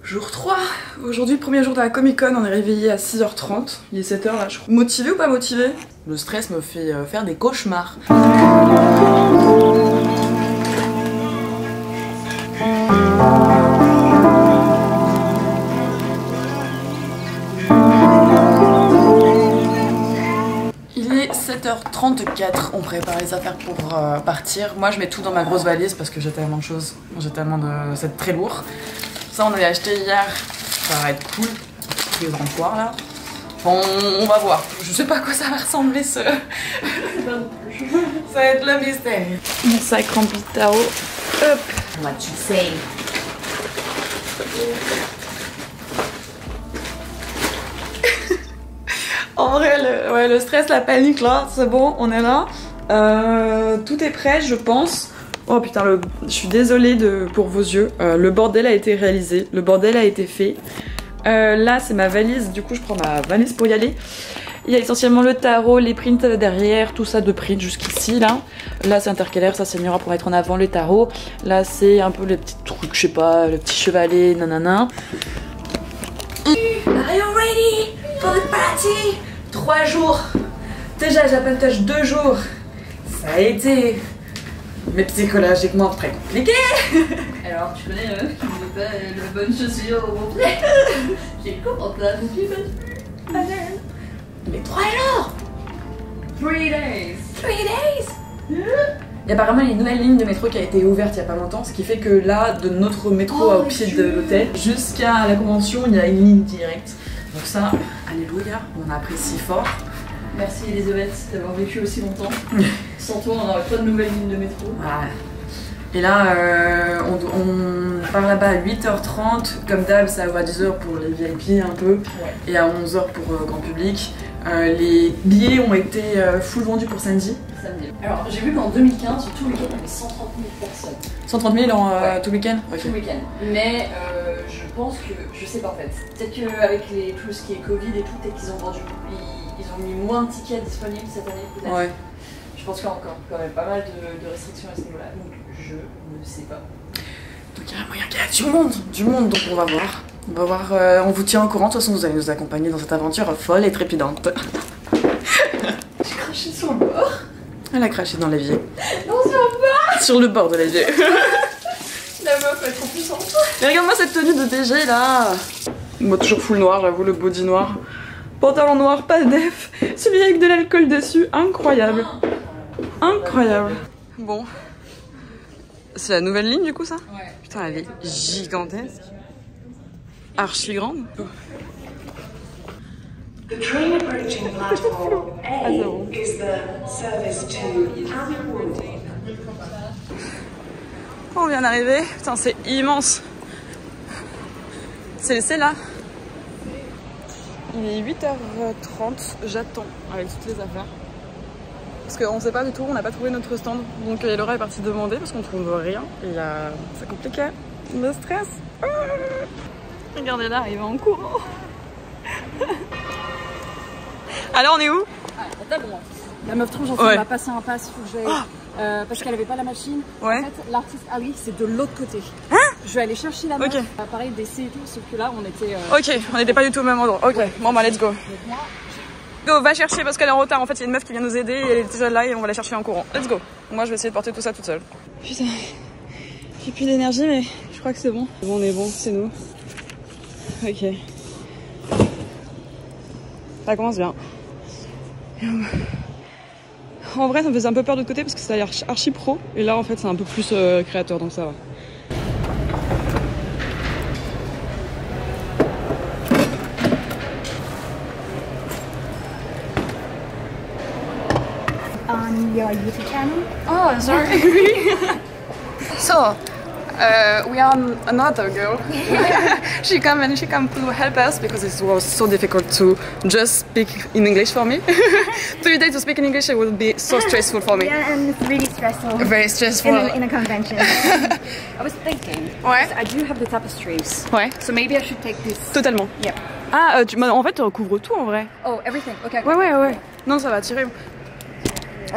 Jour 3. Aujourd'hui, premier jour de la Comic Con, on est réveillé à 6h30. Il est 7h là, je crois. Motivé ou pas motivé? Le stress me fait faire des cauchemars. Il est 7h34, on prépare les affaires pour partir. Moi je mets tout dans ma grosse valise parce que j'ai tellement de choses, j'ai tellement de... c'est très lourd. Ça on avait acheté hier, ça va être cool, les empoires là. On va voir, je sais pas à quoi ça va ressembler ce... ça va être le mystère. Mon sac rempli de tarot, hop. What you say? En vrai, le stress, la panique là, c'est bon, on est là. Tout est prêt, je pense. Oh putain, je suis désolée pour vos yeux. Le bordel a été réalisé, le bordel a été fait. Là, c'est ma valise, du coup, je prends ma valise pour y aller. Il y a essentiellement le tarot, les prints derrière, tout ça de print jusqu'ici là. Là, c'est intercalaire, ça c'est miroir pour mettre en avant les tarots. Là, c'est un peu les petits trucs, je sais pas, le petit chevalet, nanana. Are you ready for the party? 3 jours. Déjà, j'appelle 2 jours. Ça a été, mais psychologiquement très compliqué. Alors, tu connais qui veut pas la bonne chaussure au bon pied? J'ai comment là, mon pied passe plus. Mais 3 jours. 3 days. 3 days. Et apparemment, il y a une nouvelle ligne de métro qui a été ouverte il y a pas longtemps, ce qui fait que là, de notre métro au pied de l'hôtel jusqu'à la convention, il y a une ligne directe. Donc ça, alléluia, on apprécie fort. Merci Elisabeth d'avoir vécu aussi longtemps. Sans toi, on n'aurait pas de nouvelle ligne de métro. Voilà. Et là, on part là-bas à 8h30. Comme d'hab, ça ouvre à 10h pour les VIP un peu. Ouais. Et à 11h pour grand public. Les billets ont été full vendus pour samedi. Alors, j'ai vu qu'en 2015, tout le week-end, il y avait 130 000 personnes. 130 000 tout le week-end? Okay. Tout le week-end. Mais je pense que, je sais pas en fait, peut-être qu'avec tout ce qui est Covid et tout, peut-être qu'ils ont vendu, ils ont mis moins de tickets disponibles cette année, peut-être. Ouais. Je pense qu'il y a encore quand même pas mal de restrictions à ce niveau-là, donc je ne sais pas. Donc il y a moyen qu'il y ait du monde, donc on va voir. On va voir, on vous tient au courant, de toute façon vous allez nous accompagner dans cette aventure folle et trépidante. J'ai craché sur le bord. Elle a craché dans l'évier. Non, sur le bord. Sur le bord de l'évier. La meuf est trop puissante. Mais regarde-moi cette tenue de DG là. Moi toujours full noir, j'avoue, le body noir. Pantalon noir, pas def. Celui avec de l'alcool dessus, incroyable. Incroyable. Bon. C'est la nouvelle ligne du coup ça? Ouais. Putain, elle est gigantesque. Archi grande. The train approaching platform A is the service to Abbeywood. On vient d'arriver. Putain, c'est immense. C'est là. Il est 8h30. J'attends avec toutes les affaires. Parce qu'on sait pas du tout, on n'a pas trouvé notre stand. Donc Laura est partie demander parce qu'on trouve rien. Et c'est compliqué. Le stress. Regardez là, il va en courant. Alors on est où? Ah, bon. La meuf trop gentille m'a passé un pass, faut que j'aille. Parce qu'elle avait pas la machine. Ouais. En fait, l'artiste, ah oui, c'est de l'autre côté. Hein? Je vais aller chercher la meuf. Pareil, d'essai et tout, sauf que là on était. Ok, on n'était pas du tout au même endroit. Ok, bon bah let's go. Go, va chercher parce qu'elle est en retard. En fait, il y a une meuf qui vient nous aider et elle est déjà là et on va la chercher en courant. Let's go. Moi, je vais essayer de porter tout ça toute seule. Putain, j'ai plus d'énergie, mais je crois que c'est bon. Bon, on est bon, c'est nous. Ok. Ça commence bien. En vrai, ça me faisait un peu peur de l'autre côté parce que ça a l'air archi pro. Et là, en fait, c'est un peu plus créateur, donc ça va. On your YouTube channel. Oh, sorry. So, we are another girl. she come to help us because it was so difficult to just speak in English for me. Today to speak in English it would be so stressful for me. Yeah, and it's really stressful. Very stressful. In a convention. I was thinking, I do have the tapestries. Ouais. So maybe I should take this. Totalement. Yep. Ah, en fait, tu recouvres tout en vrai. Oh, everything. Okay. Ouais. Non, ça va tirer.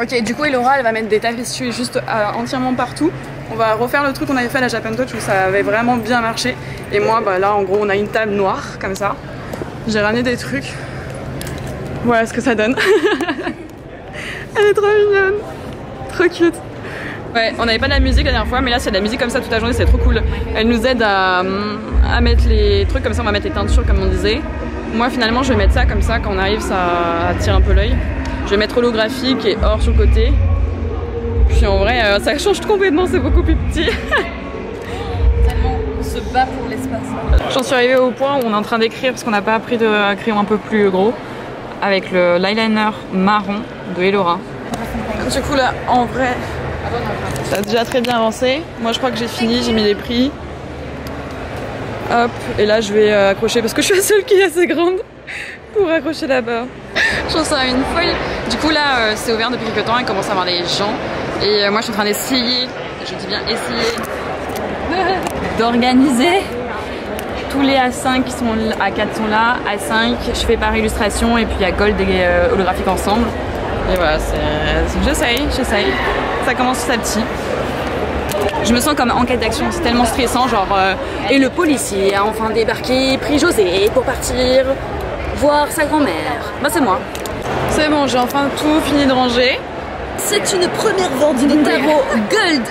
Ok, du coup, Laura, elle va mettre des tapestries juste entièrement partout. On va refaire le truc qu'on avait fait à la Japan Touch où ça avait vraiment bien marché. Et moi, bah là, en gros, on a une table noire comme ça. J'ai ramené des trucs. Voilà ce que ça donne. Elle est trop mignonne. Trop cute. Ouais, on n'avait pas de la musique la dernière fois, mais là c'est de la musique comme ça toute la journée, c'est trop cool. Elle nous aide à mettre les trucs comme ça, on va mettre les teintures comme on disait. Moi finalement je vais mettre ça comme ça, quand on arrive ça attire un peu l'œil. Je vais mettre holographique et or sur le côté. Puis en vrai ça change complètement, c'est beaucoup plus petit. Tellement on se bat pour l'espace. J'en suis arrivée au point où on est en train d'écrire parce qu'on n'a pas pris de crayon un peu plus gros. Avec l'eyeliner marron de Elora. Du coup là en vrai ça a déjà très bien avancé. Moi je crois que j'ai fini, j'ai mis les prix. Hop, et là je vais accrocher parce que je suis la seule qui est assez grande pour accrocher là-bas. Je trouve ça une folie. Du coup là c'est ouvert depuis quelques temps, il commence à avoir des gens. Et moi je suis en train d'essayer, je dis bien essayer, d'organiser tous les A5 qui sont A4 sont là, A5 je fais par illustration et puis il y a Gold et holographique ensemble. Et voilà, j'essaye. Ça commence petit à petit. Je me sens comme enquête d'action, c'est tellement stressant, genre et le policier a enfin débarqué, pris José pour partir voir sa grand-mère. Bah c'est moi. C'est bon, j'ai enfin tout fini de ranger. C'est une première vente de tarot Gold.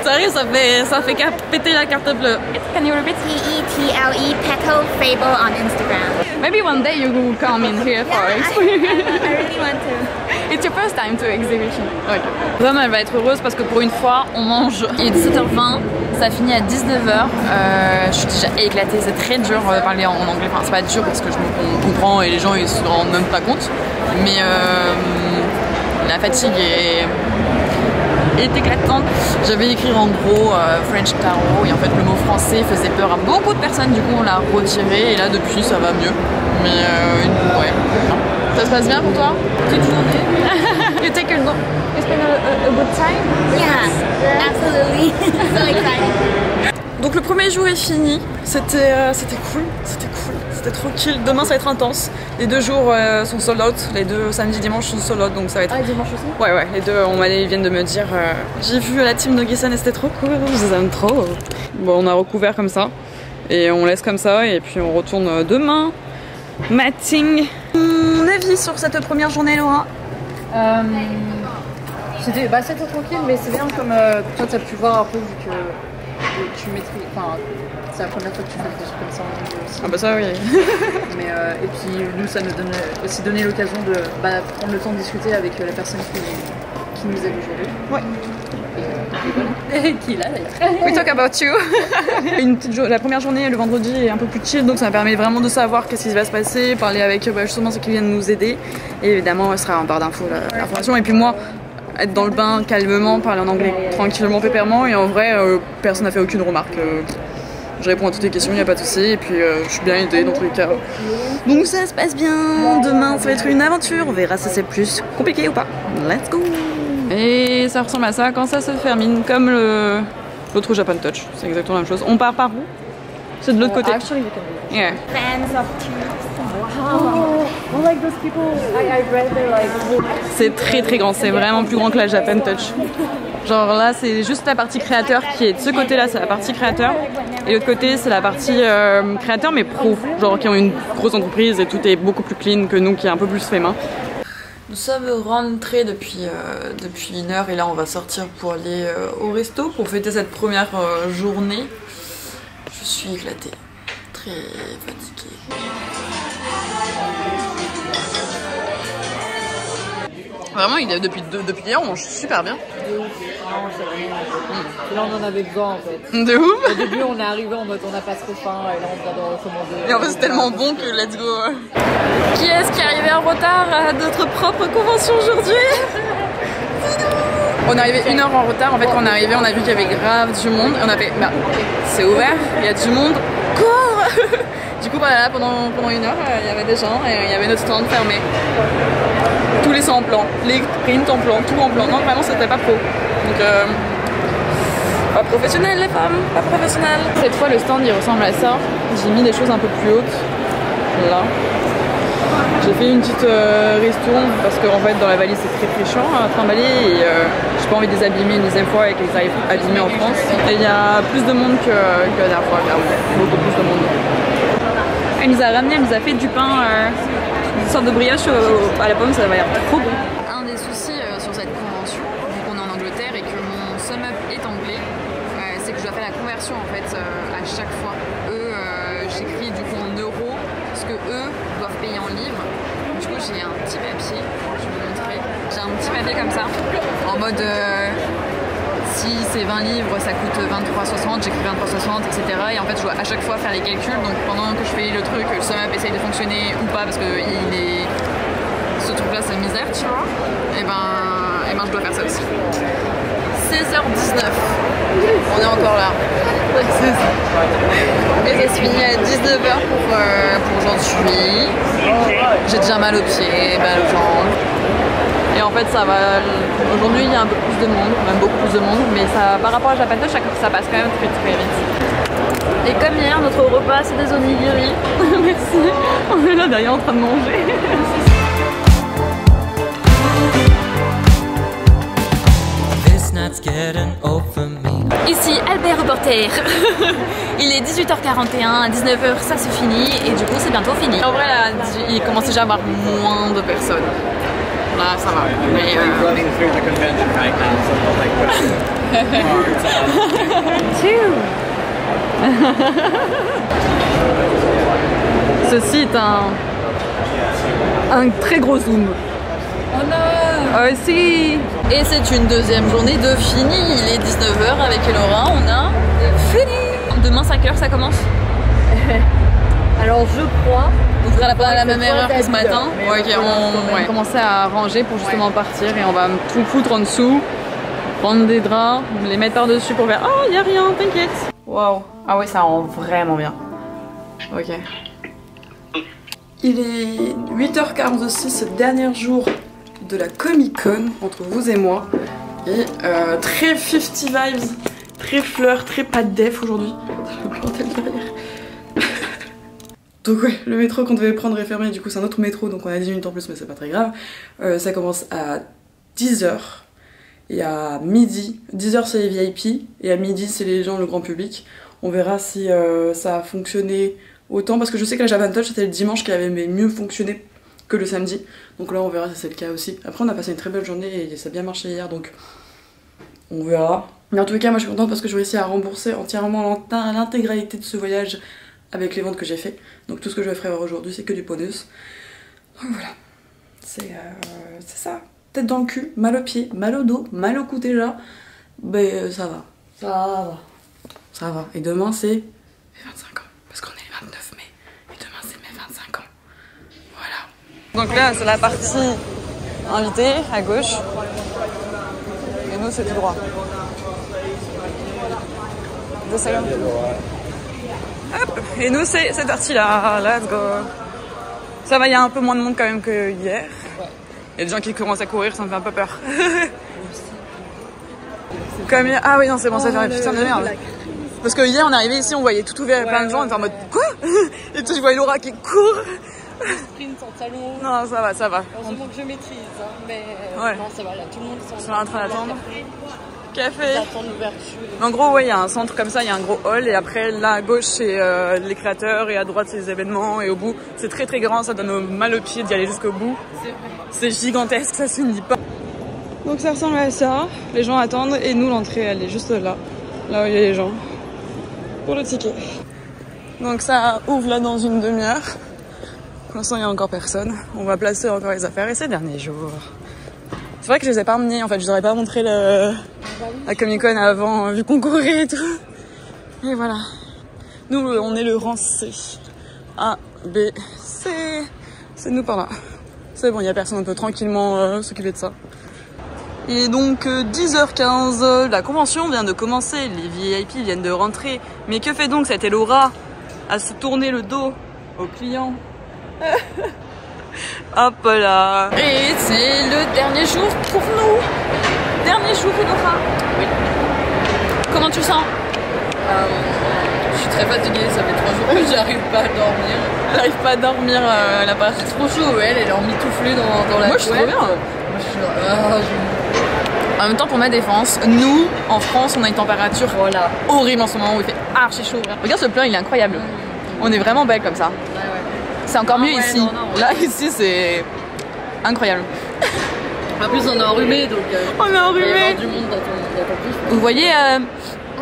Sérieux, ça fait péter la carte bleue. Can you repeat? T-E-T-L-E Petal Fable on Instagram. Maybe one day you will come in here for I really want to. It's your first time to exhibition. Okay. Vraiment, elle va être heureuse parce que pour une fois, on mange. Il est 17h20, ça finit à 19h. Je suis déjà éclatée, c'est très dur de parler en anglais. Enfin, c'est pas dur parce que on comprend et les gens ils se rendent même pas compte. Mais la fatigue est éclatante. J'avais écrit en gros French Tarot et en fait le mot français faisait peur à beaucoup de personnes, du coup on l'a retiré et là depuis ça va mieux. Mais ouais. Ça se passe bien pour toi? Toute journée? You take a good time? Yeah, absolutely. So excited. Donc le premier jour est fini, c'était cool, c'était tranquille. Demain ça va être intense. Les 2 jours sont sold out, les 2 samedi dimanche sont sold out, donc ça va être... Ah, dimanche aussi? Ouais, les 2, ils viennent de me dire j'ai vu la team Nogi-san et c'était trop cool, je les aime trop. Bon, on a recouvert comme ça et on laisse comme ça et puis on retourne demain. Matting. Mon avis sur cette première journée, Laura? C'était tranquille, mais c'est bien comme toi tu as pu voir un peu vu que tu maîtrises. Enfin, c'est la première fois que tu fais des choses comme ça en anglais aussi. Ah bah ça oui. Mais, et puis nous ça nous donne aussi donné l'occasion de prendre le temps de discuter avec la personne qui nous aide aujourd'hui. Ouais. Et qui est là d'ailleurs. We talk about you. La première journée, le vendredi, est un peu plus chill, donc ça permet vraiment de savoir qu'est-ce qui va se passer, parler avec justement ceux qui viennent nous aider. Et évidemment, ce sera en barre d'infos l'information. Et puis moi, être dans le bain calmement, parler en anglais tranquillement, pépèrement. Et en vrai, personne n'a fait aucune remarque. Je réponds à toutes les questions, il n'y a pas de souci. Et puis je suis bien aidée dans tous les cas. Donc ça se passe bien. Demain, ça va être une aventure. On verra si c'est plus compliqué ou pas. Let's go. Et ça ressemble à ça quand ça se termine, comme l'autre Japan Touch. C'est exactement la même chose. On part par où? C'est de l'autre côté. Actually, we can do that. Yeah. Fans of two. Wow. Oh, like those people. I read they're like. C'est très grand, c'est vraiment plus grand que la Japan Touch. Genre là c'est juste la partie créateur qui est de ce côté là, c'est la partie créateur. Et l'autre côté c'est la partie créateur mais pro. Genre qui ont une grosse entreprise et tout est beaucoup plus clean que nous qui est un peu plus fait main. Nous sommes rentrés depuis 1 heure et là on va sortir pour aller au resto pour fêter cette première journée. Je suis éclatée, très fatiguée. Vraiment, depuis hier, on mange super bien. De ouf. Non, c'est vraiment. Là, on en avait besoin en fait. De ouf. Au début, on est arrivé en mode on n'a pas trop faim et là, on vient de recommander. Et en fait, c'est tellement bon que let's go. Qui est-ce qui est arrivé en retard à notre propre convention aujourd'hui? On est arrivé 1 heure en retard. En fait, quand on est arrivé, on a vu qu'il y avait grave du monde. Et on a fait, bah, c'est ouvert, il y a du monde. Cours. Du coup, voilà, pendant 1 heure, il y avait des gens et il y avait notre stand fermé. Tous les 100 en plan, les prints en plan, tout en plan. Non, vraiment, c'était pas pro. Donc, pas professionnel, les femmes, pas professionnel. Cette fois, le stand, il ressemble à ça. J'ai mis des choses un peu plus hautes. Là. J'ai fait une petite ristourne parce qu'en fait dans la valise c'est très chiant à trimballer et j'ai pas envie de les abîmer une deuxième fois et qu'ils arrivent abîmés en France. Et il y a plus de monde que la dernière fois, clairement. Beaucoup plus de monde. Elle nous a ramené, elle nous a fait du pain, une sorte de brioche à la pomme, ça va l'air trop bon. Un des soucis sur cette convention, vu qu'on est en Angleterre et que mon sum up est anglais, c'est que je dois faire la conversion en fait à chaque fois. Eux, j'écris du coup en euros, ce que eux doivent payer en livres. Du coup j'ai un petit papier, je vais vous montrer. J'ai un petit papier comme ça, en mode si c'est 20 livres ça coûte 23,60, j'écris 23,60 etc. Et en fait je dois à chaque fois faire les calculs, donc pendant que je fais le truc, le sum up essaye de fonctionner ou pas parce que ce truc là c'est misère tu vois. Et ben je dois faire ça aussi. 16h19, on est encore là. Et ça se finit à 19h pour aujourd'hui. J'ai déjà mal aux pieds, mal aux jambes. Et en fait ça va, aujourd'hui il y a un peu plus de monde, même beaucoup plus de monde, mais ça, par rapport à Japan, ça passe quand même très vite. Et comme hier, notre repas c'est des onigiri. Merci, on est là derrière en train de manger. Ici Albert Reporter. Il est 18h41, à 19h ça se finit et du coup c'est bientôt fini. En vrai là, il commence déjà à avoir moins de personnes. Là ça va. Mais Ceci est un très gros zoom. oh non. Si. Et c'est une deuxième journée de fini. Il est 19h avec Elora, on a fini. Demain 5h ça commence. Alors je crois. On fera la même erreur que ce matin. Ouais, ok, on va commencer à ranger pour justement partir et on va tout foutre en dessous, prendre des draps, les mettre par-dessus pour faire oh, y a rien, t'inquiète. Waouh. Ah ouais, ça rend vraiment bien. Ok. Il est 8h46, ce dernier jour de la Comic Con entre vous et moi. Et très 50 vibes, très fleurs, très pas de def aujourd'hui. Le bordel derrière. Donc ouais, le métro qu'on devait prendre est fermé, du coup c'est un autre métro, donc on a 10 minutes en plus mais c'est pas très grave. Ça commence à 10h et à midi, 10h c'est les VIP et à midi c'est les gens, le grand public. On verra si ça a fonctionné autant, parce que je sais que la Japan Touch c'était le dimanche qui avait mieux fonctionné que le samedi. Donc là on verra si c'est le cas aussi. Après on a passé une très belle journée et ça a bien marché hier, donc on verra. Mais en tout cas moi je suis contente parce que j'ai réussi à rembourser entièrement l'intégralité de ce voyage avec les ventes que j'ai fait. Donc tout ce que je vais faire aujourd'hui c'est que du bonus. Donc voilà, c'est ça. Tête dans le cul, mal au pied, mal au dos, mal au cou déjà. Mais ça va, ça va, ça va. Et demain c'est mes 25 ans, parce qu'on est le 29 mai. Et demain c'est mes 25 ans. Voilà. Donc là c'est la partie invitée à gauche. Et nous c'est tout droit. Hop, et nous c'est cette partie là, let's go. Ça va, il y a un peu moins de monde quand même que hier. Il y a des gens qui commencent à courir, ça me fait un peu peur. Comme hier... Ah oui non c'est bon, ça fait une putain de merde. Parce que hier on est arrivé ici, on voyait tout ouvert, plein de gens, on était en mode quoi. Et tout je voyais Laura qui court. Sprint en talon. Non ça va, ça va. Heureusement que je maîtrise, hein, mais ouais. Non ça va, là tout le monde ils sont en train d'attendre. Café. J'attends l'ouverture. En gros, ouais, il y a un centre comme ça, il y a un gros hall, et après, là à gauche, c'est les créateurs, et à droite, c'est les événements, et au bout, c'est très très grand, ça donne mal au pied d'y aller jusqu'au bout. C'est gigantesque, ça se finit pas. Donc ça ressemble à ça, les gens attendent, et nous, l'entrée, elle est juste là, là où il y a les gens, pour le ticket. Donc ça ouvre là dans une demi-heure. Pour l'instant, il n'y a encore personne. On va placer encore les affaires, et c'est le dernier jour. C'est vrai que je les ai pas emmenés, en fait, je vous aurais pas montré la Comic Con avant, vu qu'on courait et tout. Et voilà. Nous, on est le rang C. A, B, C. C'est nous par là. C'est bon, il y a personne, on peut tranquillement s'occuper de ça. Il est donc 10h15, la convention vient de commencer, les VIP viennent de rentrer. Mais que fait donc cette Elora à se tourner le dos aux clients? Hop là. Et c'est le dernier jour pour nous. Dernier jour Elora. Oui. Comment tu sens? Je suis très fatiguée, ça fait 3 jours que j'arrive pas à dormir. Elle arrive pas à dormir là-bas. C'est trop chaud, elle est emmitouflée dans la Moi je suis trop bien. Moi je suis là, En même temps, pour ma défense, nous, en France, on a une température voilà. horrible en ce moment où il fait archi chaud. Regarde ce plan, il est incroyable. On est vraiment belle comme ça. Ouais. C'est encore Ah mieux ouais, ici. non, ouais. Là, ici, c'est incroyable. En plus, on est enrhumé, donc On est il va y enrhumé. avoir du monde dans ton pif. Vous voyez,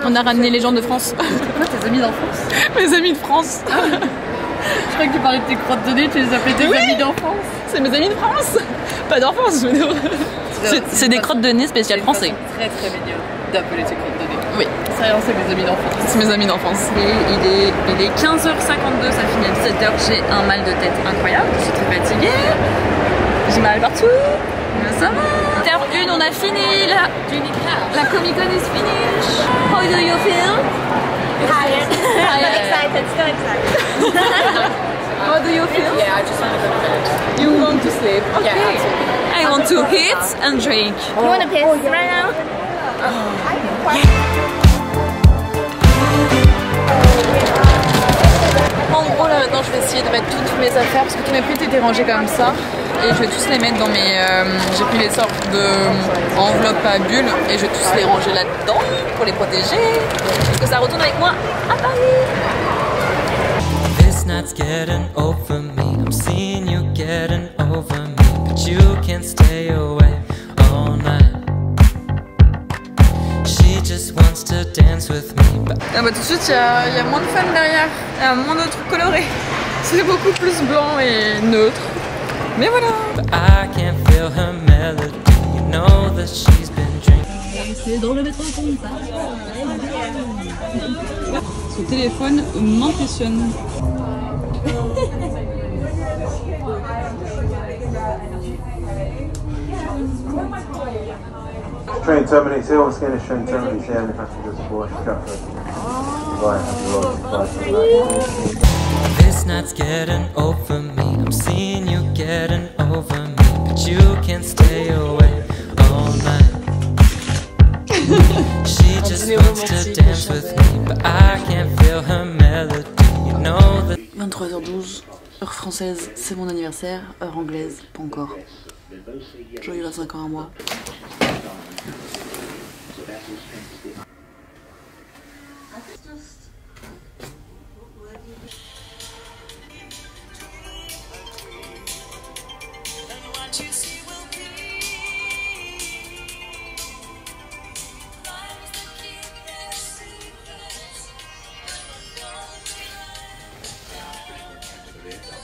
on a ramené les gens de France. Pourquoi tes amis d'enfance? Mes amis de France. Je croyais que tu parlais de tes crottes de nez, tu les appelais tes Oui. amis d'enfance. C'est mes amis de France. Pas d'enfance, je veux dire. C'est des crottes de nez spéciales français. Très très mignon d'appeler tes crottes de nez. Oui, Sérieux, c'est mes amis d'enfance. c'est mes amis d'enfance. Il est 15h52, ça finit à 17h. J'ai un mal de tête incroyable, je suis très fatiguée. J'ai mal partout. Mais ça va. Terre 1, on a fini. La Comic Con is finished. How do you feel? Tired. Still excited. Still excited. How do you feel? Yeah, I just want to go to bed. You want to sleep? Okay. Yeah, I want to eat and drink. You want to piss right now? En gros, là maintenant, je vais essayer de mettre toutes mes affaires parce que tous mes prix étaient rangés comme ça. Et je vais tous les mettre dans mes. J'ai pris les sortes d'enveloppes à bulles et je vais tous les ranger là-dedans pour les protéger. Et que ça retourne avec moi à Paris. This night's getting over me. I'm seeing you getting over me, but you can't stay away all night. She just wants to dance with me, but Ah bah tout de suite, il y a moins de fun derrière. Il y a moins de trucs colorés. C'est beaucoup plus blanc et neutre. Mais voilà. I can't feel her melody. You know that she's been drinking. C'est dans le métro comme ça. Ce téléphone m'impressionne. Train terminates here, what's going to train terminates here, and the passengers aboard Stratford. Right, This night's getting over me. I'm seeing you getting over me, but you can't stay away all night. She just wants to dance with me, but I can't feel her melody. You know that. 23h12, heure française, c'est mon anniversaire. Heure anglaise, pas encore. Joyeux 25 ans à moi.